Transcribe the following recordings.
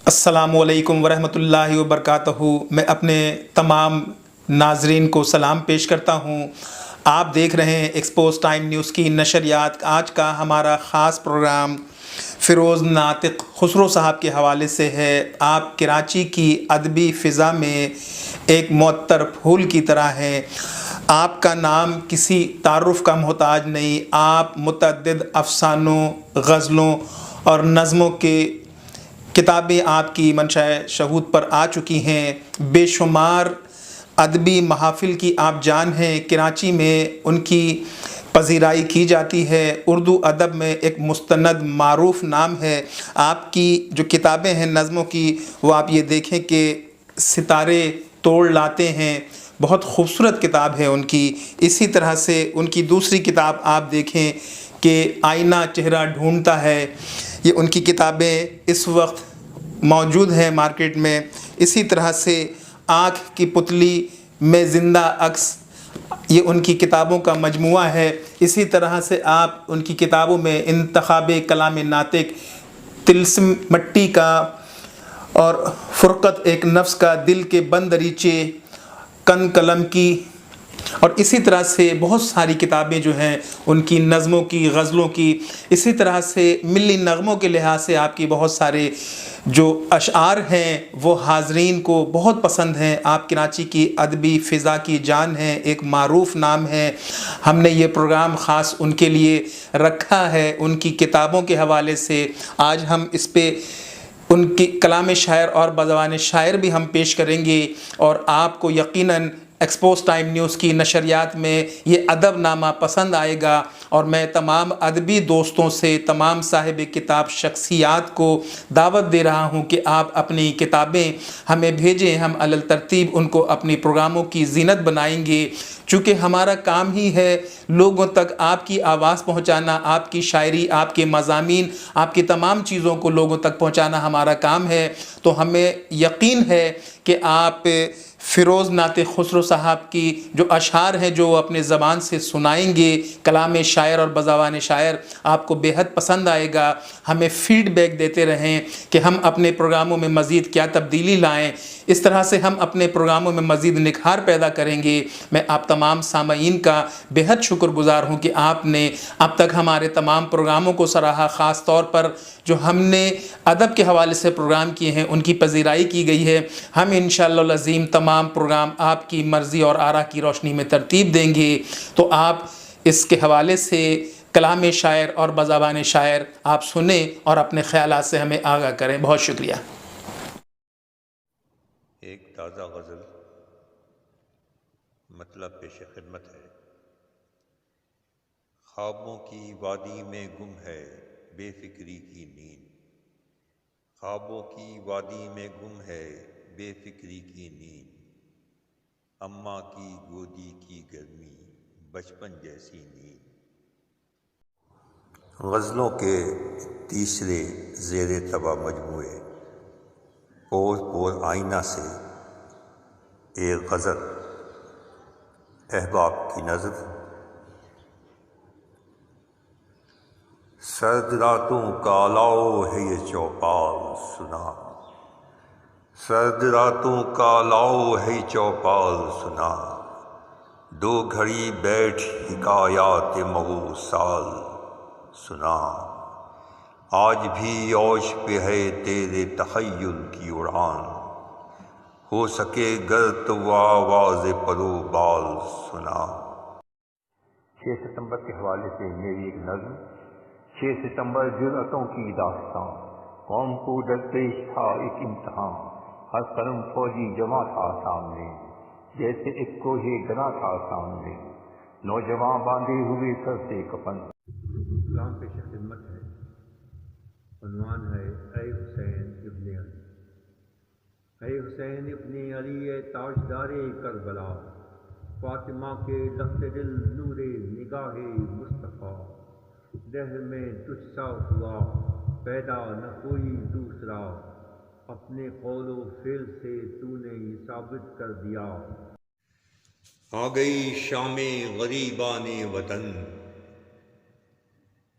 السلام علیکم ورحمۃ اللہ وبرکاتہ۔ میں اپنے تمام ناظرین کو سلام پیش کرتا ہوں۔ آپ دیکھ رہے ہیں ایکسپوز ٹائم نیوز کی نشریات۔ آج کا ہمارا خاص پروگرام فیروز ناطق خسرو صاحب کے حوالے سے ہے۔ آپ کراچی کی ادبی فضا میں ایک معطر پھول کی طرح ہیں۔ آپ کا نام کسی تعارف کا محتاج نہیں۔ آپ متعدد افسانوں، غزلوں اور نظموں کے کتابیں آپ کی منشاء شہود پر آ چکی ہیں۔ بے شمار ادبی محافل کی آپ جان ہیں۔ کراچی میں ان کی پذیرائی کی جاتی ہے۔ اردو ادب میں ایک مستند معروف نام ہے۔ آپ کی جو کتابیں ہیں نظموں کی، وہ آپ یہ دیکھیں کہ ستارے توڑ لاتے ہیں، بہت خوبصورت کتاب ہے ان کی۔ اسی طرح سے ان کی دوسری کتاب آپ دیکھیں کہ آئینہ چہرہ ڈھونڈتا ہے، یہ ان کی کتابیں اس وقت موجود ہیں مارکیٹ میں۔ اسی طرح سے آنکھ کی پتلی میں زندہ عکس، یہ ان کی کتابوں کا مجموعہ ہے۔ اسی طرح سے آپ ان کی کتابوں میں انتخاب کلام ناطق، طلسم مٹی کا اور فرقت ایک نفس کا، دل کے بند دریچے، کن قلم کی، اور اسی طرح سے بہت ساری کتابیں جو ہیں ان کی نظموں کی، غزلوں کی۔ اسی طرح سے ملی نغموں کے لحاظ سے آپ کی بہت سارے جو اشعار ہیں وہ حاضرین کو بہت پسند ہیں۔ آپ کراچی کی ادبی فضا کی جان ہیں، ایک معروف نام ہے۔ ہم نے یہ پروگرام خاص ان کے لیے رکھا ہے، ان کی کتابوں کے حوالے سے۔ آج ہم اس پہ ان کی کلام شاعر اور بزبان شاعر بھی ہم پیش کریں گے، اور آپ کو یقیناً ایکسپوز ٹائم نیوز کی نشریات میں یہ ادب نامہ پسند آئے گا۔ اور میں تمام ادبی دوستوں سے، تمام صاحب کتاب شخصیات کو دعوت دے رہا ہوں کہ آپ اپنی کتابیں ہمیں بھیجیں، ہم علی ترتیب ان کو اپنی پروگراموں کی زینت بنائیں گے۔ چونکہ ہمارا کام ہی ہے لوگوں تک آپ کی آواز پہنچانا، آپ کی شاعری، آپ کے مضامین، آپ کی تمام چیزوں کو لوگوں تک پہنچانا ہمارا کام ہے۔ تو ہمیں یقین ہے کہ آپ فیروز ناطق خسرو صاحب کی جو اشعار ہیں جو وہ اپنے زبان سے سنائیں گے، کلام شاعر اور بزبان شاعر، آپ کو بے حد پسند آئے گا۔ ہمیں فیڈ بیک دیتے رہیں کہ ہم اپنے پروگراموں میں مزید کیا تبدیلی لائیں، اس طرح سے ہم اپنے پروگراموں میں مزید نکھار پیدا کریں گے۔ میں آپ تمام سامعین کا بے حد شکر گزار ہوں کہ آپ نے اب تک ہمارے تمام پروگراموں کو سراہا۔ خاص طور پر جو ہم نے ادب کے حوالے سے پروگرام کیے ہیں ان کی پذیرائی کی گئی ہے۔ ہم انشاءاللہ العظیم تمام پروگرام آپ کی مرضی اور آرا کی روشنی میں ترتیب دیں گے۔ تو آپ اس کے حوالے سے کلام شاعر اور بزبان شاعر آپ سنیں اور اپنے خیالات سے ہمیں آگاہ کریں۔ بہت شکریہ۔ ایک تازہ غزل مطلب پیش خدمت ہے۔ خوابوں کی وادی میں گم ہے بے فکری کی نیند، خوابوں کی وادی میں گم ہے بے فکری کی نیند، اماں کی گودی کی گرمی بچپن جیسی نیند۔ غزلوں کے تیسرے زیر طبع مجموعے پور پور آئینہ سے ایک غزل، احباب کی نظر۔ سرد راتوں کا الاؤ ہے یہ چوپال سنا، سرد راتوں کا الاؤ ہے یہ چوپال سنا، دو گھڑی بیٹھ حکایات مغو سال سنا، آج بھی عوش پہ ہے تیرے تخیل کی اڑان، ہو سکے گر تو وہ آواز پرو بال سنا۔ 6 ستمبر کے حوالے سے میری ایک نظم۔ 6 ستمبر جرأتوں کی داستان، قوم کو درپیش تھا ایک امتحان، ہر قلم فوجی جمع تھا سامنے، جیسے ایک کوہ گنا تھا سامنے، نوجوان باندھے ہوئے سر سے کفن۔ کلام پیش خدمت ہے، عنوان ہے اے حسین ابن علی۔ اے حسین ابن علی، اے تاجدار کربلا، فاطمہ کے لخت دل نور نگاہ مصطفیٰ، دہر میں تجھ سا ہوا پیدا نہ کوئی دوسرا، اپنے قول و فعل سے تو نے یہ ثابت کر دیا۔ آ گئی شام غریبان وطن،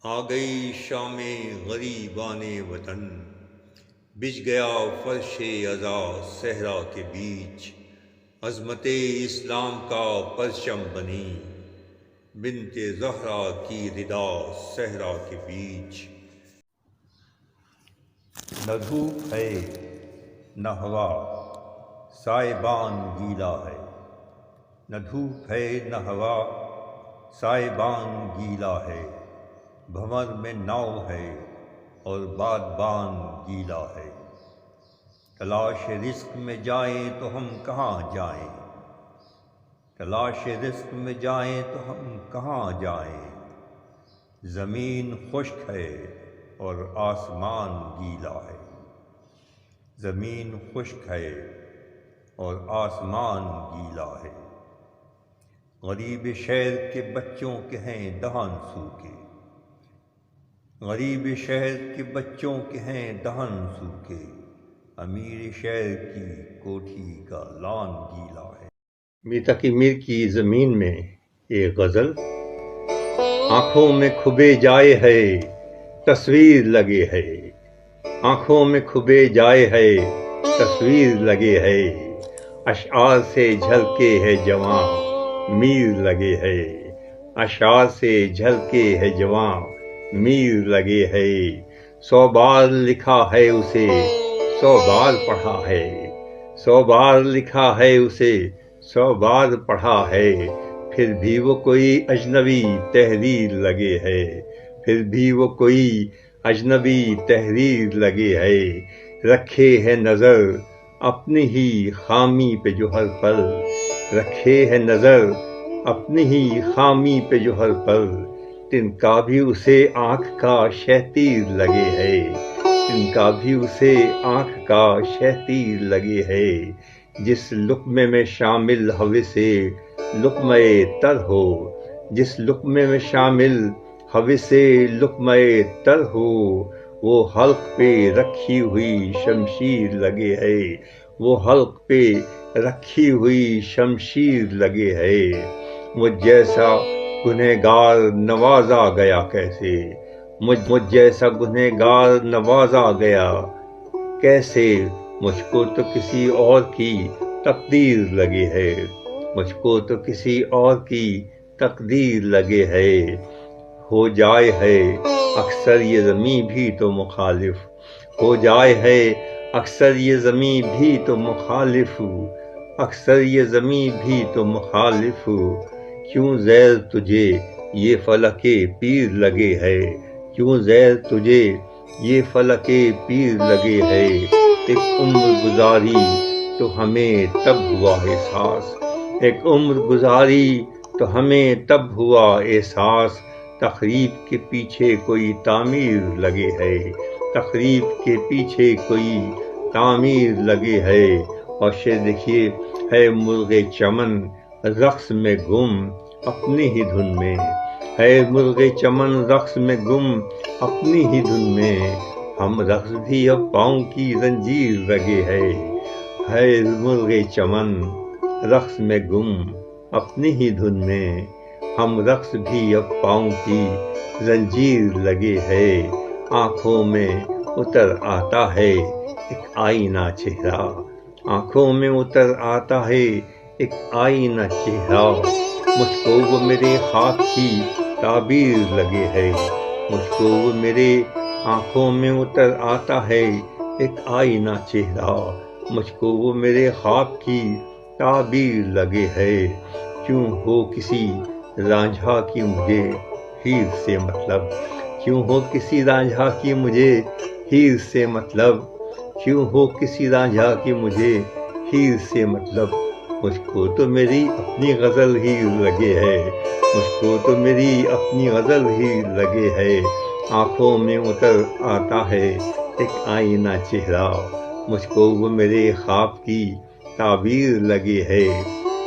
آ گئی شام غریبان وطن، بچھ گیا فرش عزا صحرا کے بیچ، عظمت اسلام کا پرچم بنی، بنت زہرا کی ردا صحرا کے بیچ۔ نہ دھوپ ہے نہ ہوا، سائبان گیلا ہے، نہ دھوپ ہے نہ ہوا، سائبان گیلا ہے، بھنور میں ناؤ ہے اور بادبان گیلا ہے۔ تلاش رزق میں جائیں تو ہم کہاں جائیں، تلاش رزق میں جائیں تو ہم کہاں جائیں، زمین خشک ہے اور آسمان گیلا ہے، زمین خشک ہے اور آسمان گیلا ہے۔ غریب شہر کے بچوں کے ہیں دہن سوکھے، غریب شہر کے بچوں کے ہیں دہن سوکھے، امیر شہر کی کوٹھی کا لان گیلا ہے۔ میر تقی میر کی زمین میں ایک غزل، آنکھوں میں کھبے جائے ہے تصویر لگے ہے، آنکھوں میں کھبے جائے ہے تصویر لگے ہے، اشعار سے جھلکے ہے جواں میر لگے ہے، اشعار سے جھلکے ہے جواں میر لگے ہے، 100 بار لکھا ہے اسے 100 بار پڑھا ہے، 100 بار لکھا ہے اسے 100 بار پڑھا ہے، پھر بھی وہ کوئی اجنبی تحریر لگے ہے، پھر بھی وہ کوئی اجنبی تحریر لگے ہے، رکھے ہے نظر اپنی ہی خامی پہ جو ہر پل، رکھے ہے نظر اپنی ہی خامی پہ جو ہر پل، تن کا بھی اسے آنکھ کا شہتیر لگے ہے، تن کا بھی اسے آنکھ کا شہتیر لگے ہے، جس لقمے میں شامل ہوس لقمہ تر ہو، جس لقمے میں شامل ہوس لقمہ تر ہو، وہ حلق پہ رکھی ہوئی شمشیر لگے ہے، وہ حلق پہ رکھی ہوئی شمشیر لگے ہے، مجھ جیسا گنہگار نوازا گیا کیسے، مجھ جیسا گنہگار نوازا گیا کیسے، مجھ کو تو کسی اور کی تقدیر لگے ہے، مجھ کو تو کسی اور کی تقدیر لگے ہے، ہو جائے ہے اکثر یہ زمیں بھی تو مخالف، ہو جائے ہے اکثر یہ زمیں بھی تو مخالف، اکثر یہ زمیں بھی تو مخالف، کیوں زیر تجھے یہ فلک پیر لگے ہے، کیوں زیر تجھے یہ فلک پیر لگے ہے، ایک عمر گزاری تو ہمیں تب ہوا احساس، ایک عمر گزاری تو ہمیں تب ہوا احساس، تخریب کے پیچھے کوئی تعمیر لگے ہے، تخریب کے پیچھے کوئی تعمیر لگے ہے، اور شعر دیکھیے، ہے مرغ چمن رقص میں گم اپنی ہی دھن میں، ہے مرغ چمن رقص میں گم اپنی ہی دھن میں، ہم رقص بھی اب پاؤں کی زنجیر لگے ہے مرغ چمن رقص میں گم اپنی ہی دھن میں، ہم رقص بھی اب پاؤں کی زنجیر لگے ہے، آنکھوں میں اتر آتا ہے ایک آئینہ چہرہ، آنکھوں میں اتر آتا ہے ایک آئینہ چہرہ، مجھ کو وہ میرے خواب کی تعبیر لگے ہے، مجھ کو وہ میرے آنکھوں میں اتر آتا ہے ایک آئینہ چہرہ، مجھ کو وہ میرے خواب کی تعبیر لگے ہے، کیوں ہو کسی رانجھا کی مجھے ہیر سے مطلب، کیوں ہو کسی رانجھا کی مجھے ہیر سے مطلب، کیوں ہو کسی رانجھا کی مجھے ہیر سے مطلب، مجھ کو تو میری اپنی غزل ہیر لگے ہے، مجھ کو تو میری اپنی غزل ہیر لگے ہے، آنکھوں میں اتر آتا ہے ایک آئینہ چہرہ، مجھ کو وہ میرے خواب کی تعبیر لگے ہے،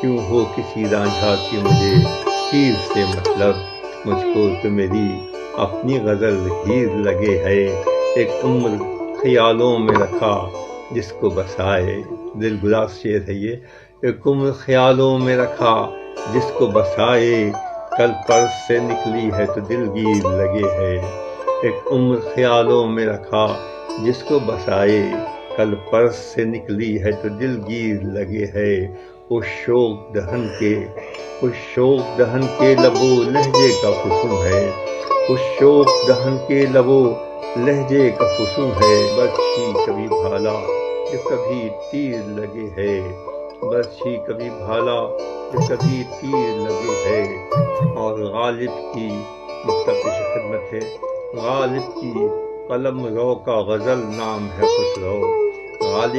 کیوں ہو کسی رانجھا کی مجھے ہیر سے مطلب، مجھ کو تو میری اپنی غزل ہیر لگے ہے، ایک عمر خیالوں میں رکھا جس کو بسائے، دل گداز شعر ہے یہ، ایک عمر خیالوں میں رکھا جس کو بسائے، کل پرس سے نکلی ہے تو دلگیر لگے ہے، ایک عمر خیالوں میں رکھا جس کو بسائے کل پرس سے نکلی ہے تو دل گیر لگے ہے، اس شوق دہن کے لبو لہجے کا فسوں ہے، اس شوق دہن کے لبو لہجے کا فسوں ہے، برچھی کبھی بھالا کہ کبھی تیر لگے ہے، برچھی کبھی بھالا کہ کبھی تیر لگے ہے، اور غالب کی اس کا پیش خدمت ہے، غالب کی قلم رو کا غزل نام ہے خسرو،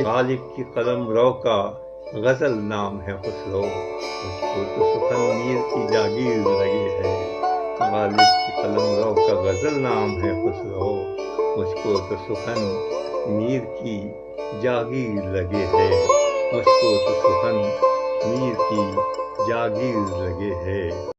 غالب کی قلم رو کا غزل نام ہے خسرو، اس کو تو سخن میر کی جاگیر لگے ہے، غالب کی قلم رو کا غزل نام ہے خسرو، مجھ کو تو سخن میر کی جاگیر لگے ہے، مجھ کو تو سخن میر کی جاگیر لگے ہے۔